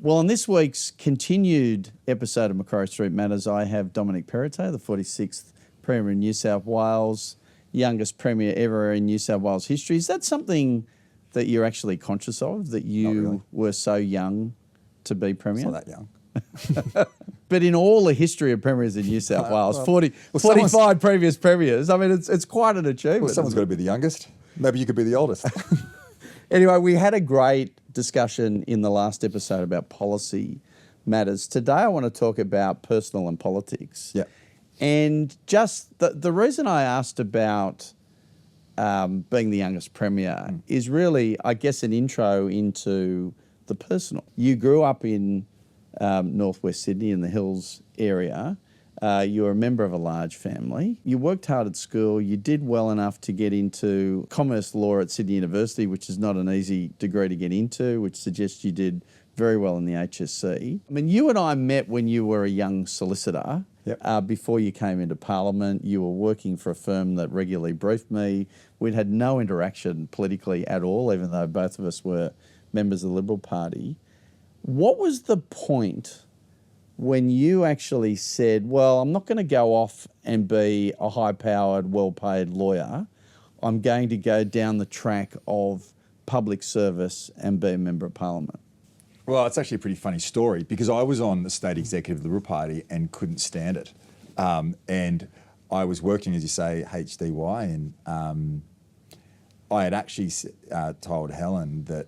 Well, on this week's continued episode of Macquarie Street Matters, I have Dominic Perrottet, the 46th Premier in New South Wales, youngest Premier ever in New South Wales history. Is that something that you're actually conscious of, that you were so young to be Premier? It's not that young. But in all the history of Premiers in New South Wales, 45 previous Premiers, I mean, it's quite an achievement. Well, someone's got to be the youngest. Maybe you could be the oldest. Anyway, we had a great discussion in the last episode about policy matters. Today I want to talk about personal and politics. Yeah. And just the reason I asked about being the youngest Premier is really, I guess, an intro into the personal. You grew up in northwest Sydney in the Hills area. You were a member of a large family. You worked hard at school. You did well enough to get into commerce law at Sydney University, which is not an easy degree to get into, which suggests you did very well in the HSC. I mean, you and I met when you were a young solicitor. Yep. Before you came into Parliament. You were working for a firm that regularly briefed me. We'd had no interaction politically at all, even though both of us were members of the Liberal Party. What was the point when you actually said, well, I'm not going to go off and be a high-powered, well-paid lawyer. I'm going to go down the track of public service and be a member of Parliament? Well, it's actually a pretty funny story because I was on the state executive of the Liberal Party and couldn't stand it. And I was working, as you say, HDY, and I had actually told Helen that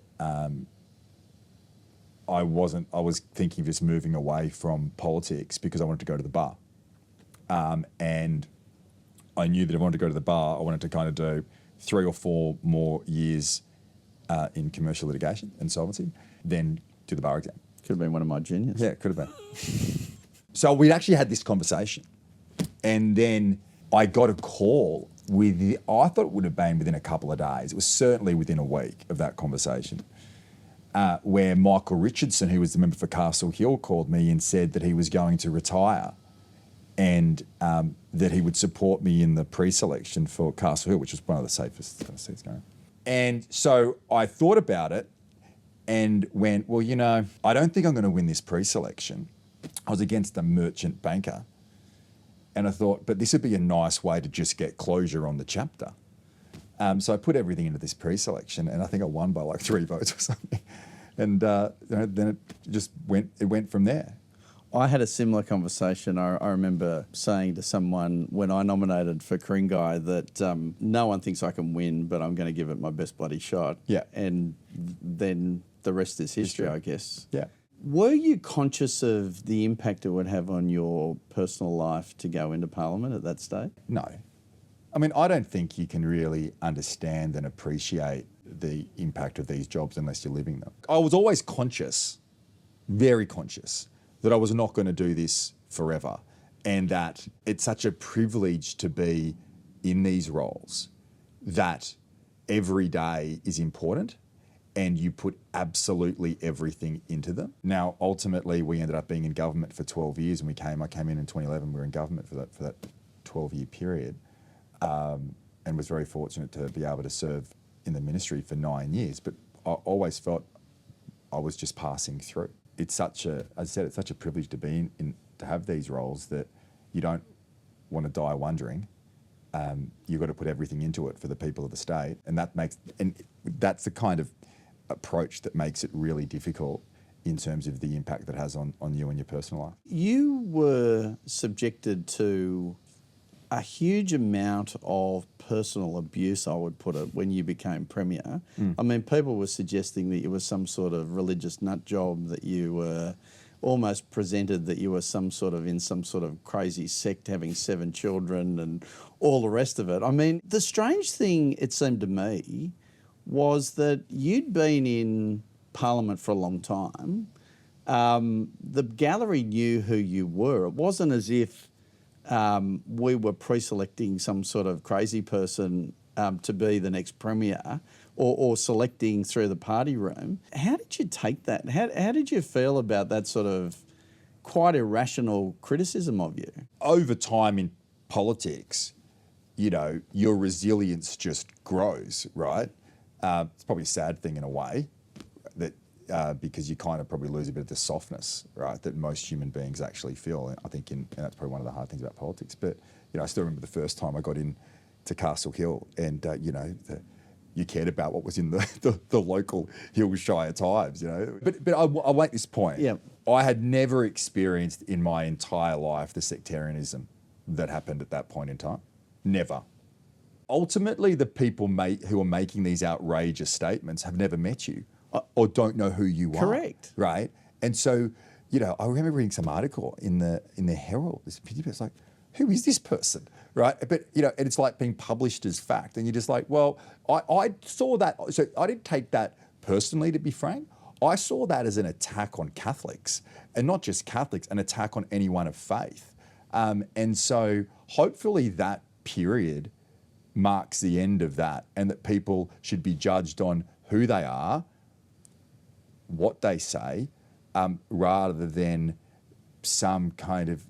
I was thinking of just moving away from politics because I wanted to go to the bar. And I knew that if I wanted to go to the bar, I wanted to kind of do 3 or 4 more years in commercial litigation and solvency, then do the bar exam. Could have been one of my juniors. Yeah, it could have been. So we actually had this conversation. And then I got a call I thought it would have been within a couple of days. It was certainly within a week of that conversation. Where Michael Richardson, who was the member for Castle Hill, called me and said that he was going to retire and that he would support me in the pre-selection for Castle Hill, which was one of the safest seats going. And so I thought about it and went, well, I don't think I'm going to win this pre-selection. I was against a merchant banker. And I thought, but this would be a nice way to just get closure on the chapter. So I put everything into this pre-selection, and I think I won by like 3 votes or something. And then it went from there. I had a similar conversation. I remember saying to someone when I nominated for Ku-ring-gai that no one thinks I can win, but I'm going to give it my best bloody shot. Yeah. And then the rest is history, I guess. Yeah. Were you conscious of the impact it would have on your personal life to go into Parliament at that stage? No. I mean, I don't think you can really understand and appreciate the impact of these jobs unless you're living them. I was always conscious, very conscious, that I was not going to do this forever and that it's such a privilege to be in these roles that every day is important and you put absolutely everything into them. Now, ultimately, we ended up being in government for 12 years and I came in 2011, we were in government for that 12-year period. And was very fortunate to be able to serve in the ministry for 9 years. But I always felt I was just passing through. It's such a privilege to be to have these roles that you don't want to die wondering. You've got to put everything into it for the people of the state, and that's the kind of approach that makes it really difficult in terms of the impact that it has on you and your personal life. You were subjected to a huge amount of personal abuse, I would put it, when you became Premier. I mean, people were suggesting that you were some sort of religious nut job, that you were almost presented that you were in some sort of crazy sect having 7 children and all the rest of it. I mean, the strange thing, it seemed to me, was that you'd been in Parliament for a long time. The gallery knew who you were. It wasn't as if we were pre-selecting some sort of crazy person to be the next Premier or selecting through the party room. How did you take that? How did you feel about that sort of quite irrational criticism of you? Over time in politics, your resilience just grows, right? It's probably a sad thing in a way that because you kind of probably lose a bit of the softness, right, that most human beings actually feel. And I think, and that's probably one of the hard things about politics. But I still remember the first time I got in to Castle Hill, and you cared about what was in the local Hillshire Times, But I'll make this point. Yeah. I had never experienced in my entire life the sectarianism that happened at that point in time. Never. Ultimately, the people who are making these outrageous statements have never met you or don't know who you are. Correct. Right? And so, I remember reading some article in the Herald. It's like, who is this person? Right? But, and it's like being published as fact. And you're just like, well, I saw that. So I didn't take that personally, to be frank. I saw that as an attack on Catholics, and not just Catholics, an attack on anyone of faith. And so hopefully that period marks the end of that, and that people should be judged on who they are, what they say, rather than some kind of,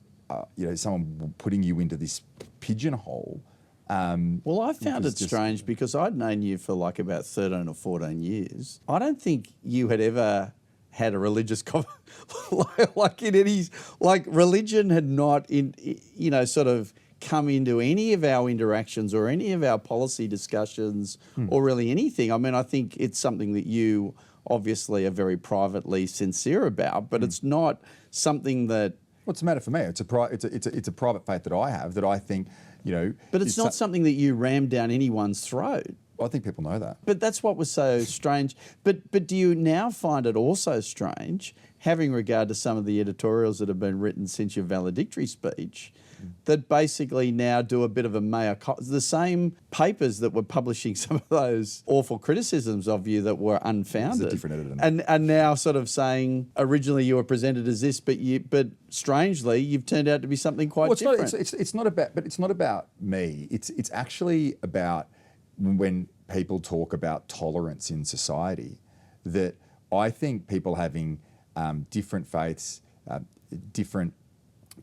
someone putting you into this pigeonhole. Well, I found it strange because I'd known you for like about 13 or 14 years. I don't think you had ever had a religious religion had not sort of come into any of our interactions or any of our policy discussions or really anything. I mean, I think it's something that you obviously are very privately sincere about, but it's not something that... What's the matter for me? It's a private faith that I have that I think, But it's not something that you ram down anyone's throat. I think people know that. But that's what was so strange. But do you now find it also strange, having regard to some of the editorials that have been written since your valedictory speech, that basically now do a bit of a the same papers that were publishing some of those awful criticisms of you that were unfounded, it's a different editor, and now sort of saying originally you were presented as this, but strangely you've turned out to be something quite different. It's not about me. It's actually about when people talk about tolerance in society, that I think people having different faiths, different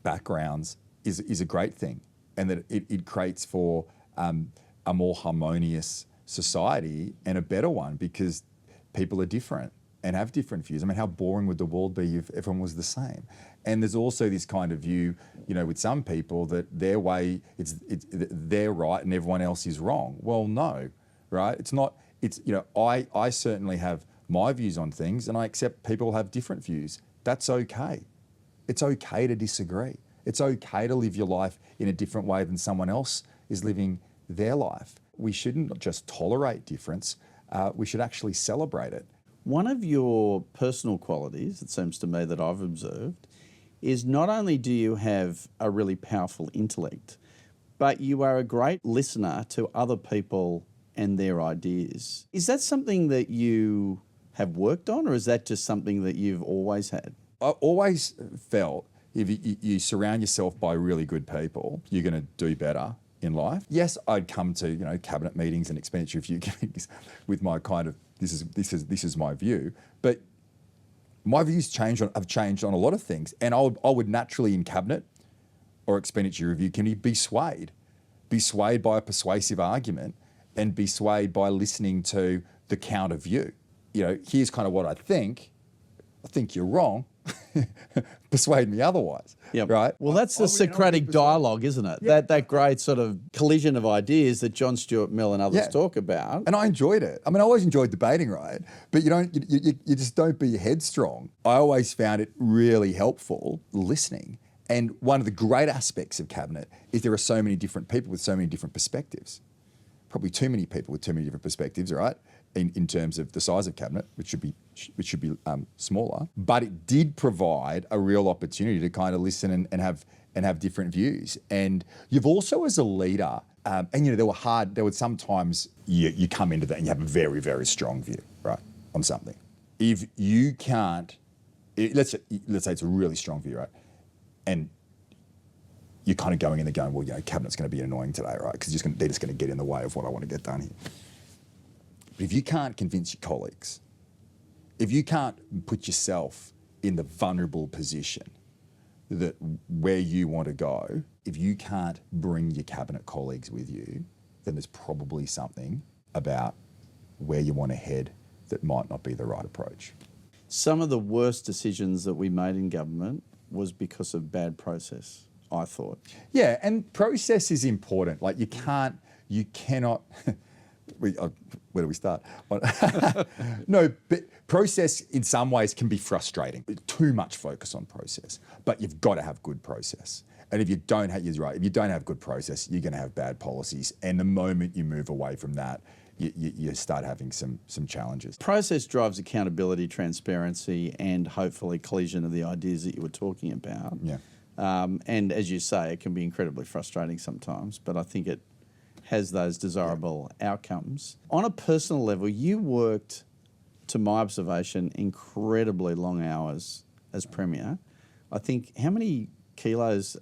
backgrounds is a great thing, and that it creates for a more harmonious society and a better one, because people are different and have different views. I mean, how boring would the world be if everyone was the same? And there's also this kind of view, with some people that their way, they're right and everyone else is wrong. Well, no, right? It's not. It's I certainly have my views on things, and I accept people have different views. That's okay. It's okay to disagree. It's okay to live your life in a different way than someone else is living their life. We shouldn't just tolerate difference. We should actually celebrate it. One of your personal qualities, it seems to me, that I've observed, is not only do you have a really powerful intellect, but you are a great listener to other people and their ideas. Is that something that you have worked on, or is that just something that you've always had? I always felt if you surround yourself by really good people, you're going to do better in life. Yes, I'd come to cabinet meetings and expenditure review committees with my kind of this is my view, but my views have changed on a lot of things, and I would naturally in cabinet or expenditure review committee be swayed by a persuasive argument, and be swayed by listening to the counter view. Here's kind of what I think. I think you're wrong. Persuade me otherwise. Yep. Right? Well, that's the Socratic dialogue, isn't it? Yeah. That great sort of collision of ideas that John Stuart Mill and others talk about. And I enjoyed it. I mean, I always enjoyed debating, right? But you just don't be headstrong. I always found it really helpful listening. And one of the great aspects of cabinet is there are so many different people with so many different perspectives. Probably too many people with too many different perspectives, right? In terms of the size of cabinet, which should be smaller, but it did provide a real opportunity to kind of listen and have different views. And you've also, as a leader, and there were sometimes you come into that and you have a very, very strong view, right, on something. If you can't, let's say it's a really strong view, right, and you're kind of going in there going, well, cabinet's going to be annoying today, right, because they're just going to get in the way of what I want to get done here. But if you can't convince your colleagues, if you can't put yourself in the vulnerable position that where you want to go, if you can't bring your cabinet colleagues with you, then there's probably something about where you want to head that might not be the right approach. some of the worst decisions that we made in government was because of bad process, I thought. Yeah, and process is important. Like you cannot. Where do we start? No, but process in some ways can be frustrating. Too much focus on process, but you've got to have good process. And if you don't have, you're right. If you don't have good process, you're going to have bad policies. And the moment you move away from that, you start having some challenges. Process drives accountability, transparency, and hopefully collision of the ideas that you were talking about. Yeah. And as you say, it can be incredibly frustrating sometimes, but I think it has those desirable outcomes. On a personal level, you worked, to my observation, incredibly long hours as Premier. I think, how many kilos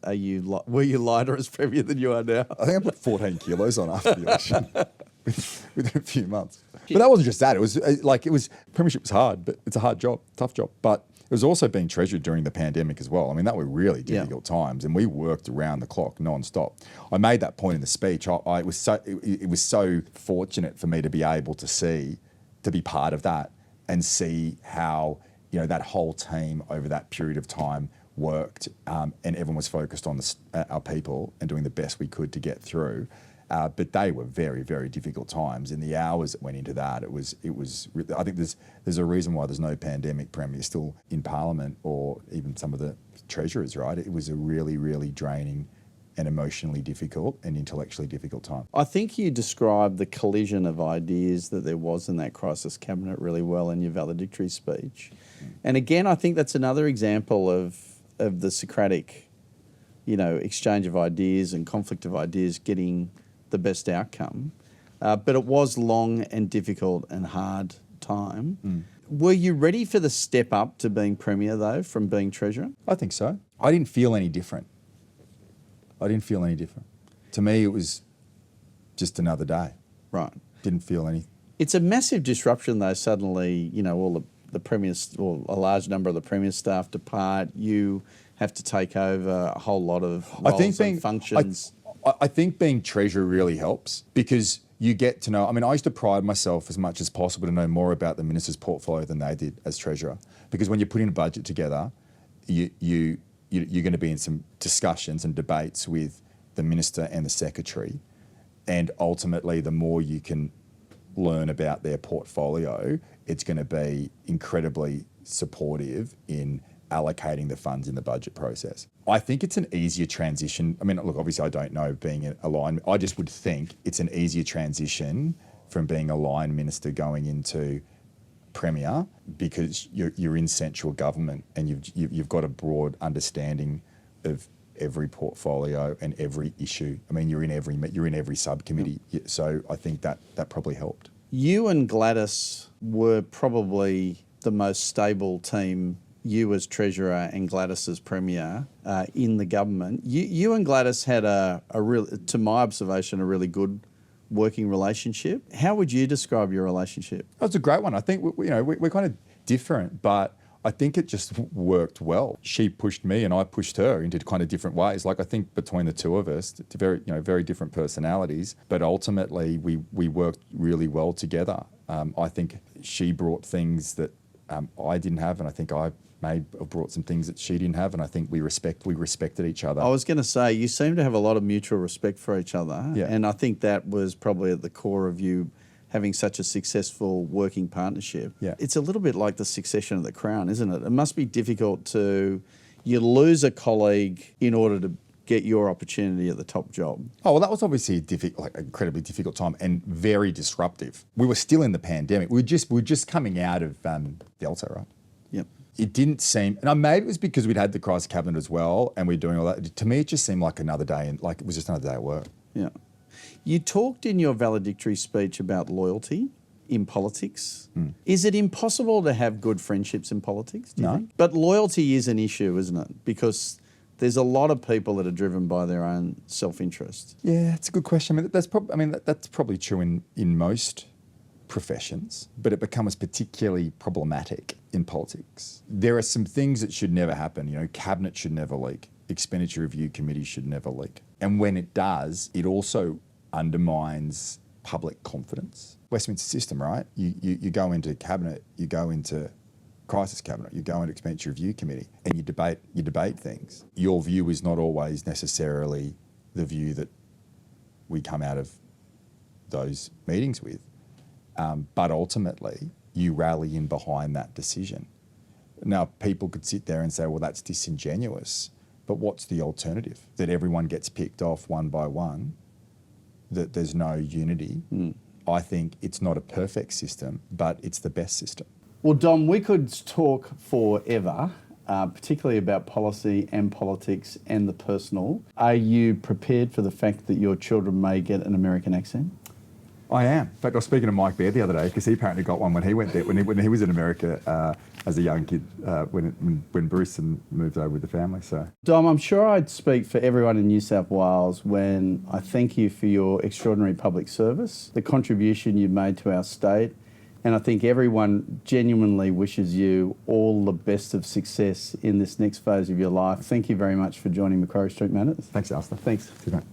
were you lighter as Premier than you are now? I think I put 14 kilos on after the election within a few months. But that wasn't just that. It was premiership was hard, but it's a hard job, tough job. But it was also being treasurer during the pandemic as well. I mean, that were really difficult times, and we worked around the clock, non-stop. I made that point in the speech. It was so fortunate for me to be able to be part of that and see how that whole team over that period of time worked, and everyone was focused on our people and doing the best we could to get through. But they were very, very difficult times, and the hours that went into that, it was. I think there's a reason why there's no pandemic premier still in Parliament, or even some of the treasurers. Right, it was a really, really draining and emotionally difficult and intellectually difficult time. I think you described the collision of ideas that there was in that crisis cabinet really well in your valedictory speech, and again, I think that's another example of the Socratic, exchange of ideas and conflict of ideas getting the best outcome. But it was long and difficult and hard time. Were you ready for the step up to being Premier, though, from being Treasurer? I think so. I didn't feel any different. To me, it was just another day. Right. Didn't feel any. It's a massive disruption, though, suddenly, all the Premier's, or a large number of the Premier's staff depart. You have to take over a whole lot of roles and functions. I think being treasurer really helps, because you get to know. I mean, I used to pride myself as much as possible to know more about the minister's portfolio than they did as treasurer, because when you're putting a budget together, you're going to be in some discussions and debates with the minister and the secretary, and ultimately, the more you can learn about their portfolio, it's going to be incredibly supportive in allocating the funds in the budget process. I think it's an easier transition. I mean, look, obviously I don't know being a line. I just would think it's an easier transition from being a line minister going into Premier, because you're in central government and you've got a broad understanding of every portfolio and every issue. I mean, you're in every subcommittee. So I think that probably helped. You and Gladys were probably the most stable team, you as Treasurer and Gladys as Premier, in the government. You and Gladys had to my observation, a really good working relationship. How would you describe your relationship? That's a great one. I think we're kind of different, but I think it just worked well. She pushed me and I pushed her into kind of different ways. Like, I think between the two of us, it's very different personalities, but ultimately we worked really well together. I think she brought things that I didn't have, and I think I brought some things that she didn't have, and I think we respected each other. I was going to say, you seem to have a lot of mutual respect for each other, and I think that was probably at the core of you having such a successful working partnership. Yeah. It's a little bit like the succession of the Crown, isn't it? It must be difficult you lose a colleague in order to get your opportunity at the top job. Oh, well, that was obviously incredibly difficult time and very disruptive. We were still in the pandemic. We were just coming out of Delta, right? Yep. It didn't seem, and maybe it was because we'd had the crisis cabinet as well, and we're doing all that. To me, it just seemed like another day, and like it was just another day at work. Yeah. You talked in your valedictory speech about loyalty in politics. Is it impossible to have good friendships in politics, do you think? But loyalty is an issue, isn't it? Because there's a lot of people that are driven by their own self-interest. Yeah, it's a good question. That's probably true in most professions, but it becomes particularly problematic in politics. There are some things that should never happen. Cabinet should never leak. Expenditure review committees should never leak. And when it does, it also undermines public confidence. Westminster system, right? You go into cabinet, you go into crisis cabinet, you go into expenditure review committee, and you debate things. Your view is not always necessarily the view that we come out of those meetings with, but ultimately you rally in behind that decision. Now, people could sit there and say, well, that's disingenuous, but what's the alternative? That everyone gets picked off one by one, that there's no unity. I think it's not a perfect system, but it's the best system. Well, Dom, we could talk forever, particularly about policy and politics and the personal. Are you prepared for the fact that your children may get an American accent? I am. In fact, I was speaking to Mike Baird the other day because he apparently got one when he went there, when he was in America as a young kid, when Bruce moved over with the family. So, Dom, I'm sure I'd speak for everyone in New South Wales when I thank you for your extraordinary public service, the contribution you've made to our state, and I think everyone genuinely wishes you all the best of success in this next phase of your life. Thank you very much for joining Macquarie Street Matters. Thanks, Alistair. Thanks. Cheers, mate.